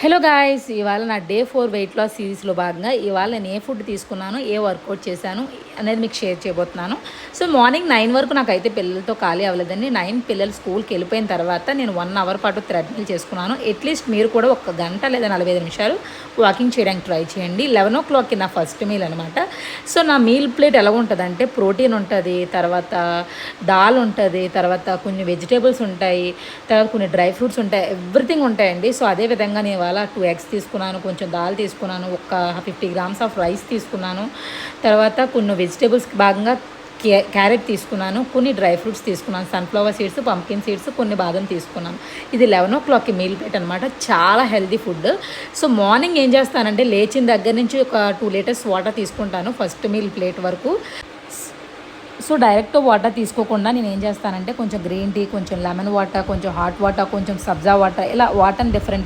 Hello guys, ఇవాళ నా day 4 weight loss సిరీస్లో భాగంగా ఇవాళ నేను ఏ ఫుడ్ తీసుకున్నాను, ఏ వర్కౌట్ చేశాను అనేది మీకు షేర్ చేయబోతున్నాను. సో మార్నింగ్ 9 వరకు నాకైతే పిల్లలతో ఖాళీ అవ్వలేదండి. 9 పిల్లలు స్కూల్కి వెళ్ళిపోయిన తర్వాత నేను 1 అవర్ పాటు థ్రెడ్మిల్ చేసుకున్నాను. అట్లీస్ట్ మీరు కూడా 1 గంట లేదా 45 నిమిషాలు వాకింగ్ చేయడానికి ట్రై చేయండి. 11 o'clockకి నా ఫస్ట్ మీల్ అనమాట. సో నా మీల్ ప్లేట్ ఎలా ఉంటుందంటే ప్రోటీన్ ఉంటుంది, తర్వాత దాల్ ఉంటుంది, తర్వాత కొన్ని వెజిటేబుల్స్ ఉంటాయి, తర్వాత కొన్ని డ్రై ఫ్రూట్స్ ఉంటాయి, ఎవ్రీథింగ్ ఉంటాయండి. సో అదేవిధంగా నేను ఇవాళ 2 eggs తీసుకున్నాను, కొంచెం దాల్ తీసుకున్నాను, ఒక 50 grams ఆఫ్ రైస్ తీసుకున్నాను, తర్వాత కొన్ని వెజిటేబుల్స్కి భాగంగా క్యారెట్ తీసుకున్నాను, కొన్ని డ్రై ఫ్రూట్స్ తీసుకున్నాను, సన్ఫ్లవర్ సీడ్స్, పంకిన్ సీడ్స్, కొన్ని బాదం తీసుకున్నాను. ఇది 11 o'clockకి మీల్ ప్లేట్ అనమాట. చాలా హెల్తీ ఫుడ్. సో మార్నింగ్ ఏం చేస్తానంటే లేచిన దగ్గర నుంచి ఒక 2 liters వాటర్ తీసుకుంటాను ఫస్ట్ మీల్ ప్లేట్ వరకు. సో డైరెక్ట్ వాటర్ తీసుకోకుండా నేను ఏం చేస్తానంటే కొంచెం గ్రీన్ టీ, కొంచెం లెమన్ వాటర్, కొంచెం హాట్ వాటర్, కొంచెం సబ్జా వాటర్, ఇలా వాటర్ని డిఫరెంట్